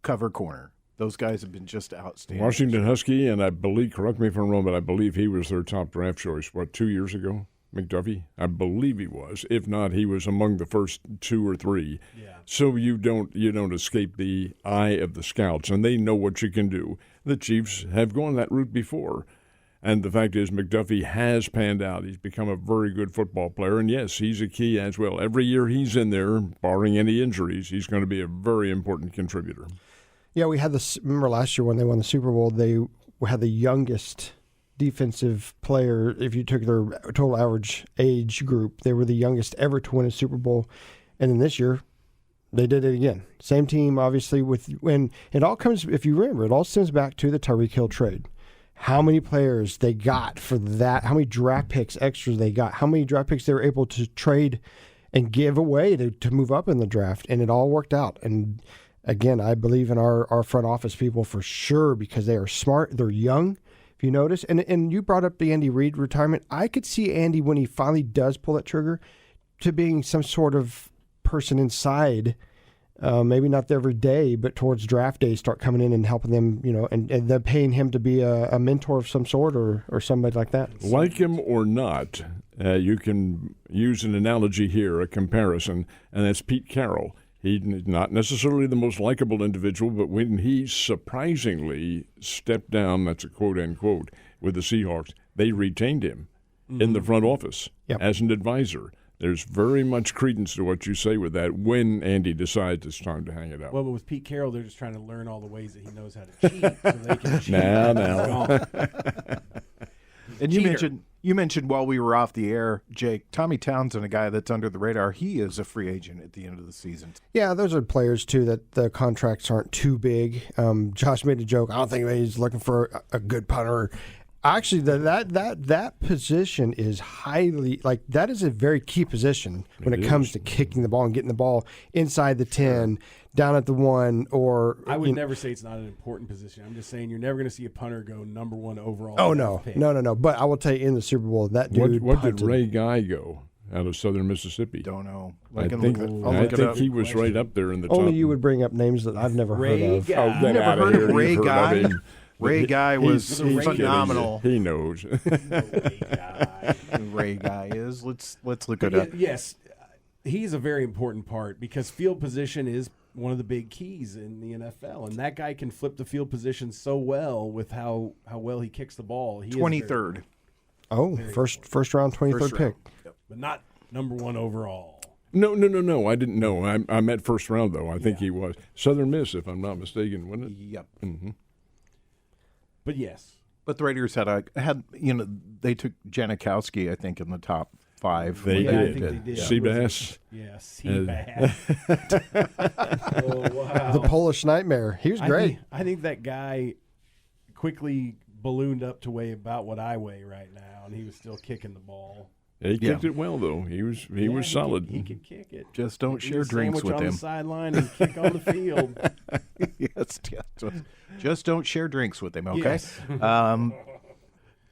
Speaker 1: cover corner. Those guys have been just outstanding.
Speaker 2: Washington Husky, and I believe, correct me if I'm wrong, but I believe he was their top draft choice, 2 years ago? McDuffie? I believe he was. If not, he was among the first 2 or 3. Yeah. So you don't escape the eye of the scouts, and they know what you can do. The Chiefs have gone that route before. And the fact is, McDuffie has panned out. He's become a very good football player. And, yes, he's a key as well. Every year he's in there, barring any injuries, he's going to be a very important contributor.
Speaker 3: Yeah, we had this. Remember last year when they won the Super Bowl, they had the youngest defensive player. If you took their total average age group, they were the youngest ever to win a Super Bowl. And then this year, they did it again. Same team, obviously, when it all comes, if you remember, it all stems back to the Tyreek Hill trade. How many players they got for that, how many draft picks extras they got, how many draft picks they were able to trade and give away to move up in the draft, and it all worked out. And again, I believe in our front office people for sure because they are smart, they're young. If you notice, and you brought up the Andy Reid retirement, I could see Andy when he finally does pull that trigger to being some sort of person inside. Maybe not every day, but towards draft day, start coming in and helping them, and then paying him to be a mentor of some sort or somebody like that.
Speaker 2: Like him or not, you can use an analogy here, a comparison, and that's Pete Carroll. He's not necessarily the most likable individual, but when he surprisingly stepped down, that's a quote unquote, with the Seahawks, they retained him in the front office as an advisor. There's very much credence to what you say with that when Andy decides it's time to hang it up.
Speaker 4: Well, but with Pete Carroll, they're just trying to learn all the ways that he knows how to cheat so they can cheat.
Speaker 2: Now.
Speaker 1: And you mentioned while we were off the air, Jake, Tommy Townsend, a guy that's under the radar, he is a free agent at the end of the season.
Speaker 3: Yeah, those are players, too, that the contracts aren't too big. Josh made a joke. I don't think he's looking for a good punter. Actually, that position is highly that is a very key position when it comes to kicking the ball and getting the ball inside the 10, down at the 1, or
Speaker 4: I would never say it's not an important position. I'm just saying you're never going to see a punter go number 1 overall.
Speaker 3: Oh no. But I will tell you in the Super Bowl that dude.
Speaker 2: What did Ray Guy go out of Southern Mississippi?
Speaker 1: Don't know.
Speaker 2: I think he was right up there in the top.
Speaker 3: Only you would bring up names that I've never heard of.
Speaker 2: Oh,
Speaker 1: you never heard of Ray Guy? Ray Guy was
Speaker 2: he's
Speaker 1: phenomenal.
Speaker 2: He knows.
Speaker 1: Ray Guy is. Let's look it up.
Speaker 4: Yes, he's a very important part because field position is one of the big keys in the NFL, and that guy can flip the field position so well with how well he kicks the ball. He
Speaker 1: 23rd.
Speaker 3: First round, 23rd pick.
Speaker 1: Yep.
Speaker 4: But not number 1 overall.
Speaker 2: No. I didn't know. I meant first round, though. I think he was. Southern Miss, if I'm not mistaken, wasn't it?
Speaker 1: Yep.
Speaker 2: Mm-hmm.
Speaker 4: But yes.
Speaker 1: But the Raiders they took Janikowski, I think, in the top 5.
Speaker 2: They did.
Speaker 4: I think they did.
Speaker 2: Seabass.
Speaker 4: Yeah, Seabass. Oh, wow.
Speaker 3: The Polish Nightmare. He was great.
Speaker 4: I think that guy quickly ballooned up to weigh about what I weigh right now, and he was still kicking the ball.
Speaker 2: He kicked it well, though. He was solid.
Speaker 4: He could kick it.
Speaker 1: Just don't share drinks with
Speaker 4: on
Speaker 1: him.
Speaker 4: The sideline and kick on the field.
Speaker 1: Yes. Just don't share drinks with him, okay?
Speaker 4: Yes.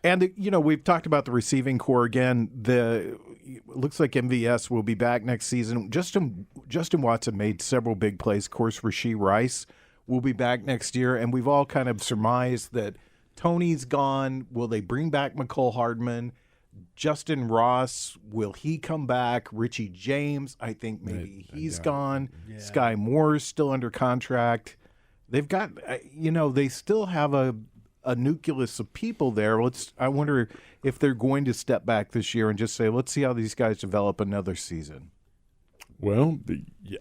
Speaker 1: And we've talked about the receiving core again. It looks like MVS will be back next season. Justin Watson made several big plays. Of course, Rashee Rice will be back next year, and we've all kind of surmised that Tony's gone. Will they bring back McCole Hardman? Justin Ross, will he come back? Richie James, I think maybe he's gone. Yeah. Sky Moore's still under contract. They've got, they still have a nucleus of people there. I wonder if they're going to step back this year and just say, let's see how these guys develop another season.
Speaker 2: Well,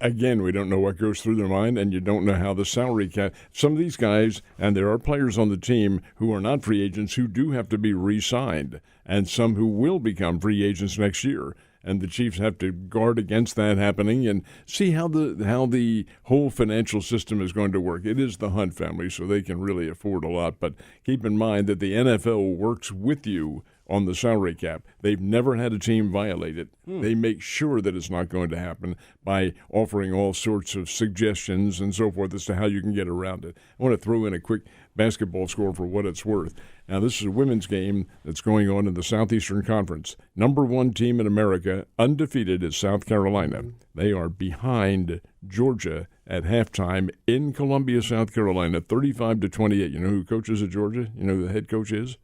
Speaker 2: again, we don't know what goes through their mind, and you don't know how the salary cap. Some of these guys, and there are players on the team who are not free agents who do have to be re-signed, and some who will become free agents next year. And the Chiefs have to guard against that happening and see how the whole financial system is going to work. It is the Hunt family, so they can really afford a lot. But keep in mind that the NFL works with you on the salary cap. They've never had a team violate it. They make sure that it's not going to happen by offering all sorts of suggestions and so forth as to how you can get around it. I want to throw in a quick basketball score for what it's worth. Now, this is a women's game that's going on in the Southeastern Conference. Number 1 team in America, undefeated, is South Carolina. They are behind Georgia at halftime in Columbia, South Carolina, 35-28. You know who coaches at Georgia? You know who the head coach is?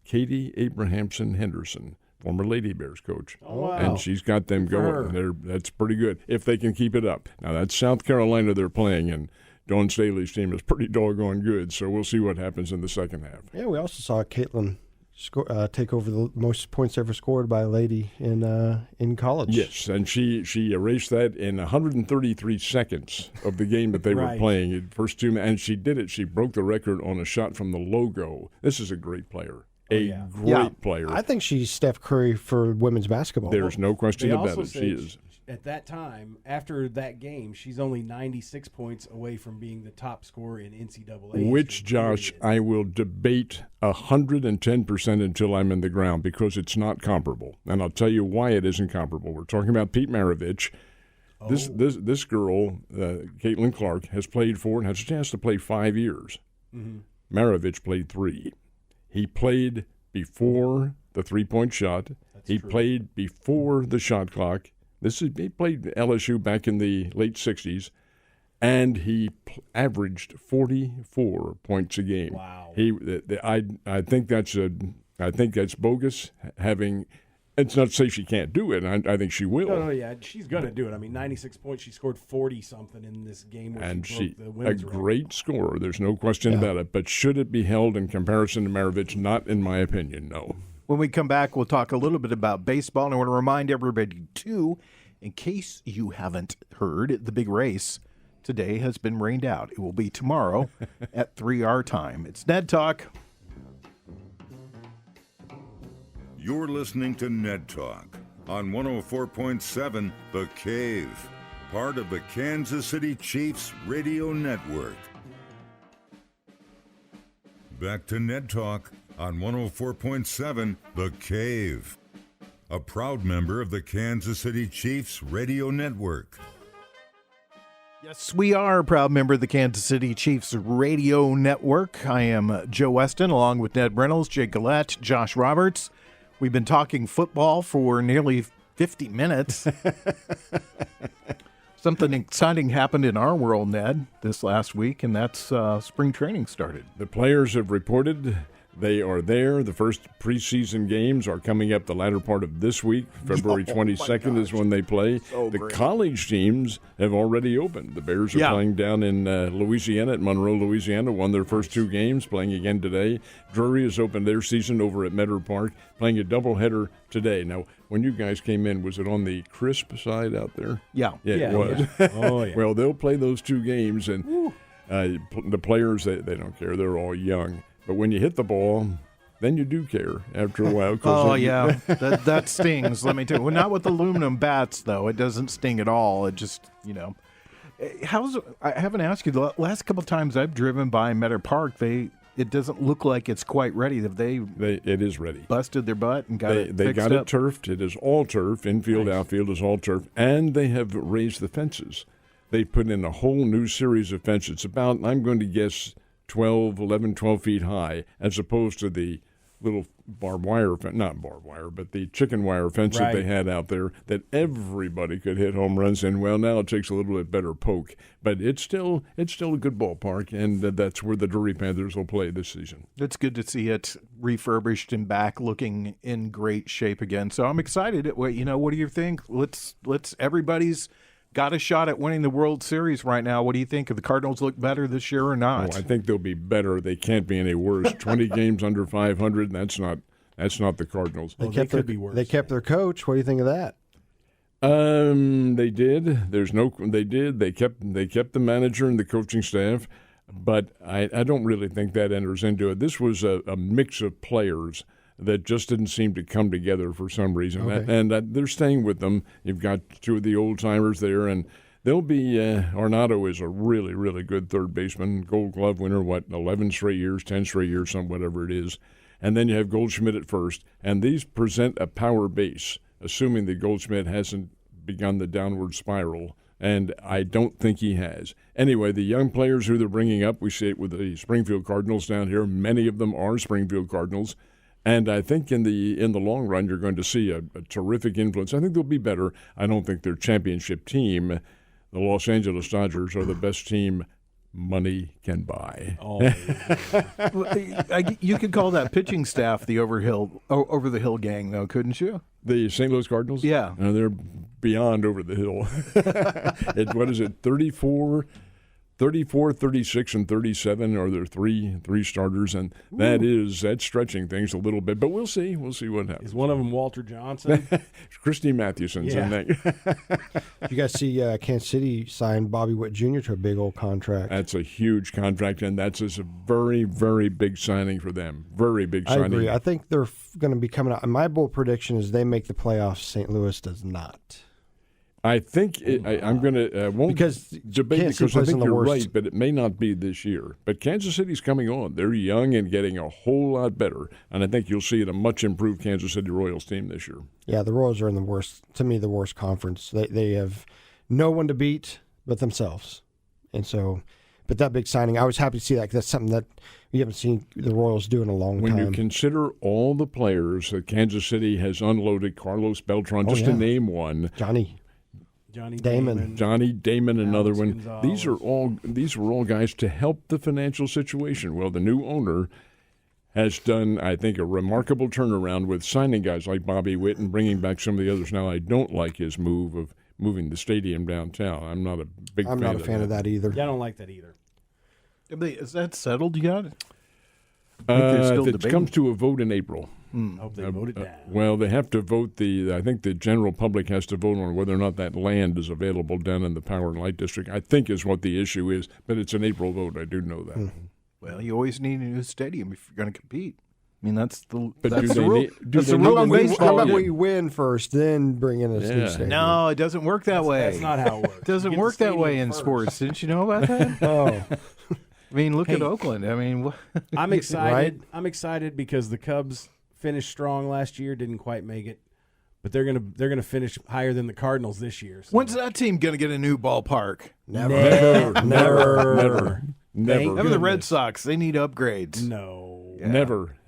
Speaker 2: Katie Abrahamson Henderson, former Lady Bears coach.
Speaker 4: Oh, wow.
Speaker 2: And she's got them going. That's pretty good if they can keep it up. Now, that's South Carolina they're playing, and Dawn Staley's team is pretty doggone good, so we'll see what happens in the second half.
Speaker 3: Yeah, we also saw Caitlin take over the most points ever scored by a lady in college.
Speaker 2: Yes, and she erased that in 133 seconds of the game that they were playing. First 2 and she did it. She broke the record on a shot from the logo. This is a great player. Great player.
Speaker 3: I think she's Steph Curry for women's basketball.
Speaker 2: There's no question about it. She is.
Speaker 4: at that time, after that game, she's only 96 points away from being the top scorer in NCAA.
Speaker 2: Which, Josh, I will debate 110% until I'm in the ground because it's not comparable. And I'll tell you why it isn't comparable. We're talking about Pete Maravich. This girl, Caitlin Clark, has played 4 and has a chance to play 5 years. Mm-hmm. Maravich played 3. He played before the three-point shot. He played before the shot clock. He played LSU back in the late 60s, and he averaged 44 points a game.
Speaker 4: Wow.
Speaker 2: I think that's bogus. It's not to say she can't do it. I think she will.
Speaker 4: No, yeah, she's going to do it. I mean, 96 points. She scored 40-something in this game where
Speaker 2: and
Speaker 4: she broke the
Speaker 2: a
Speaker 4: women's record.
Speaker 2: Great scorer. There's no question about it. But should it be held in comparison to Maravich? Not in my opinion, no.
Speaker 1: When we come back, we'll talk a little bit about baseball. And I want to remind everybody, too, in case you haven't heard, the big race today has been rained out. It will be tomorrow at 3 our time. It's Ned Talk.
Speaker 5: You're listening to Ned Talk on 104.7 The Cave, part of the Kansas City Chiefs radio network. Back to Ned Talk on 104.7 The Cave, a proud member of the Kansas City Chiefs radio network.
Speaker 1: Yes, we are a proud member of the Kansas City Chiefs radio network. I am Joe Westen, along with Ned Reynolds, Jake Gillette, Josh Roberts. We've been talking football for nearly 50 minutes. Something exciting happened in our world, Ned, this last week, and that's spring training started.
Speaker 2: The players have reported they are there. The first preseason games are coming up the latter part of this week. February 22nd is when they play. The college teams have already opened. The Bears are playing down in Louisiana, at Monroe, Louisiana, won their first 2 games, playing again today. Drury has opened their season over at Meadow Park, playing a doubleheader today. Now, when you guys came in, was it on the crisp side out there?
Speaker 1: Yeah.
Speaker 2: It was.
Speaker 4: Yeah. Oh, yeah.
Speaker 2: Well, they'll play those 2 games, and the players, they don't care. They're all young. But when you hit the ball, then you do care after a while.
Speaker 1: That stings, let me tell you. Well, not with aluminum bats, though. It doesn't sting at all. It just, I haven't asked you, the last couple of times I've driven by Meadow Park, it doesn't look like it's quite ready.
Speaker 2: It is ready.
Speaker 1: Busted their butt and got it fixed
Speaker 2: They got
Speaker 1: up?
Speaker 2: it turfed. It is all turf. Infield, outfield is all turf. And they have raised the fences. They put in a whole new series of fences. It's about, I'm going to guess, 12 feet high, as opposed to the little barbed wire, not barbed wire, but the chicken wire fence that they had out there that everybody could hit home runs in. Well, now it takes a little bit better poke, but it's still a good ballpark, and that's where the Drury Panthers will play this season.
Speaker 1: It's good to see it refurbished and back looking in great shape again. So I'm excited. What do you think? Let's everybody's got a shot at winning the World Series right now. What do you think? Have the Cardinals look better this year or not?
Speaker 2: I think they'll be better. They can't be any worse. 20 games under 500. That's not the Cardinals.
Speaker 4: They could be worse.
Speaker 3: They kept their coach. What do you think of that?
Speaker 2: They did. They did. They kept the manager and the coaching staff, but I don't really think that enters into it. This was a mix of players that just didn't seem to come together for some reason.
Speaker 3: Okay.
Speaker 2: And they're staying with them. You've got 2 of the old-timers there, and they'll be Arnado is a really, really good third baseman, Gold Glove winner, 11 straight years, 10 straight years, whatever it is. And then you have Goldschmidt at first. And these present a power base, assuming that Goldschmidt hasn't begun the downward spiral. And I don't think he has. Anyway, the young players who they're bringing up, we see it with the Springfield Cardinals down here. Many of them are Springfield Cardinals. And I think in the long run, you're going to see a terrific influence. I think they'll be better. I don't think their championship team, the Los Angeles Dodgers, are the best team money can buy.
Speaker 4: Oh,
Speaker 1: You could call that pitching staff the over the hill gang, though, couldn't you?
Speaker 2: The St. Louis Cardinals?
Speaker 1: Yeah.
Speaker 2: They're beyond over the hill. What is it, 34, 36, and 37 are their three starters, and that's stretching things a little bit. But we'll see. We'll see what happens.
Speaker 4: is one of them Walter Johnson?
Speaker 2: Christy Mathewson's in there.
Speaker 3: Did you guys see Kansas City signed Bobby Witt Jr. to a big old contract?
Speaker 2: That's a huge contract, and that's a very, very big signing for them. Very big signing.
Speaker 3: I agree. I think they're going to be coming out. My bold prediction is they make the playoffs. St. Louis does not.
Speaker 2: I think I'm going to won't
Speaker 3: Because
Speaker 2: debate
Speaker 3: Kansas
Speaker 2: because I
Speaker 3: plays in
Speaker 2: think
Speaker 3: the
Speaker 2: you're
Speaker 3: worst.
Speaker 2: right, but it may not be this year. But Kansas City's coming on. They're young and getting a whole lot better, and I think you'll see it a much improved Kansas City Royals team this year.
Speaker 3: Yeah, the Royals are in the worst conference. They have no one to beat but themselves. And so, but that big signing, I was happy to see that 'cause that's something that we haven't seen the Royals do in a long
Speaker 2: When
Speaker 3: time.
Speaker 2: you consider all the players that Kansas City has unloaded, Carlos Beltran, just to
Speaker 3: yeah.
Speaker 2: name one,
Speaker 3: Johnny
Speaker 4: Damon.
Speaker 2: Johnny Damon, another
Speaker 4: Alex
Speaker 2: one.
Speaker 4: Gonzalez.
Speaker 2: These were all guys to help the financial situation. Well, the new owner has done, I think, a remarkable turnaround with signing guys like Bobby Witt and bringing back some of the others. Now, I don't like his move of moving the stadium downtown. I'm not a big
Speaker 3: I'm not a fan of that either.
Speaker 4: Yeah, I don't like that either.
Speaker 1: Is that settled yet? they're still
Speaker 2: If it
Speaker 1: debating.
Speaker 2: comes to a vote in April.
Speaker 4: I hope they vote it down.
Speaker 2: Well, they have to vote I think the general public has to vote on whether or not that land is available down in the Power and Light District, I think is what the issue is, but it's an April vote. I do know that.
Speaker 1: Well, you always need a new stadium if you're going to compete. I mean, that's the
Speaker 2: But
Speaker 1: that's
Speaker 2: do
Speaker 1: the
Speaker 2: they
Speaker 1: rule.
Speaker 2: need- do
Speaker 1: That's
Speaker 2: they
Speaker 1: the
Speaker 2: need
Speaker 1: rule
Speaker 2: a
Speaker 1: in
Speaker 2: new
Speaker 1: baseball.
Speaker 3: How about
Speaker 2: stadium?
Speaker 3: we win first, then bring in a new
Speaker 2: Yeah.
Speaker 3: stadium?
Speaker 1: No, it doesn't work that way.
Speaker 4: That's not how it works.
Speaker 1: It doesn't
Speaker 4: You get the
Speaker 1: work that way
Speaker 4: stadium
Speaker 1: in
Speaker 4: first.
Speaker 1: sports. Didn't you know about that?
Speaker 3: Oh,
Speaker 1: I mean, look at
Speaker 4: Hey.
Speaker 1: Oakland. I mean,
Speaker 4: I'm excited.
Speaker 3: Right?
Speaker 4: I'm excited because the Cubs finished strong last year, didn't quite make it, but they're gonna finish higher than the Cardinals this year. So.
Speaker 1: when's that team going to get a new ballpark?
Speaker 3: never.
Speaker 2: Never.
Speaker 1: Remember the Red
Speaker 4: Goodness.
Speaker 1: Sox? They need upgrades.
Speaker 4: No.
Speaker 1: Yeah.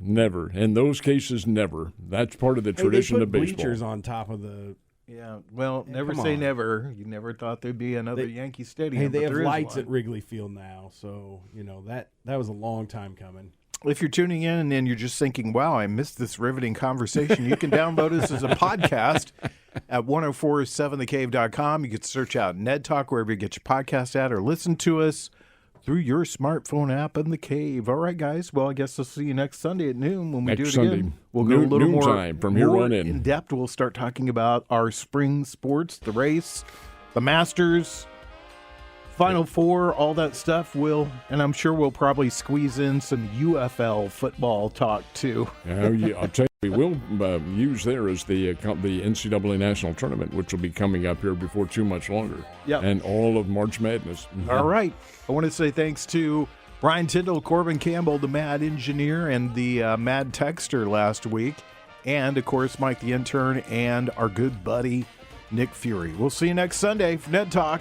Speaker 2: Never. In those cases, never. That's part of the
Speaker 4: Hey,
Speaker 2: tradition
Speaker 4: they
Speaker 2: of
Speaker 4: put
Speaker 2: baseball.
Speaker 4: bleachers on top of the.
Speaker 1: Yeah. Well,
Speaker 4: Yeah,
Speaker 1: never
Speaker 4: come
Speaker 1: say
Speaker 4: on.
Speaker 1: never. You never thought there'd be another
Speaker 4: They-
Speaker 1: Yankee Stadium.
Speaker 4: Hey, they
Speaker 1: but
Speaker 4: have
Speaker 1: there is
Speaker 4: lights
Speaker 1: one.
Speaker 4: at Wrigley Field now, so that was a long time coming.
Speaker 1: If you're tuning in and then you're just thinking, wow, I missed this riveting conversation, you can download us as a podcast at 1047thecave.com. You can search out Ned Talk wherever you get your podcast at or listen to us through your smartphone app in the cave. All right, guys. Well, I guess I'll see you next Sunday at noon when we
Speaker 2: Next
Speaker 1: do it
Speaker 2: Sunday.
Speaker 1: again. We'll go a little more
Speaker 2: Noontime from here
Speaker 1: more
Speaker 2: on in.
Speaker 1: depth. We'll start talking about our spring sports, the race, the Masters, Final Four, all that stuff. And I'm sure we'll probably squeeze in some UFL football talk too.
Speaker 2: I'll tell you, we will use there as the NCAA National Tournament, which will be coming up here before too much longer.
Speaker 1: Yep.
Speaker 2: And all of March Madness.
Speaker 1: All right. I want to say thanks to Brian Tyndall, Corbin Campbell, the Mad Engineer, and the Mad Texter last week. And, of course, Mike the Intern and our good buddy, Nick Fury. We'll see you next Sunday for Ned Talk.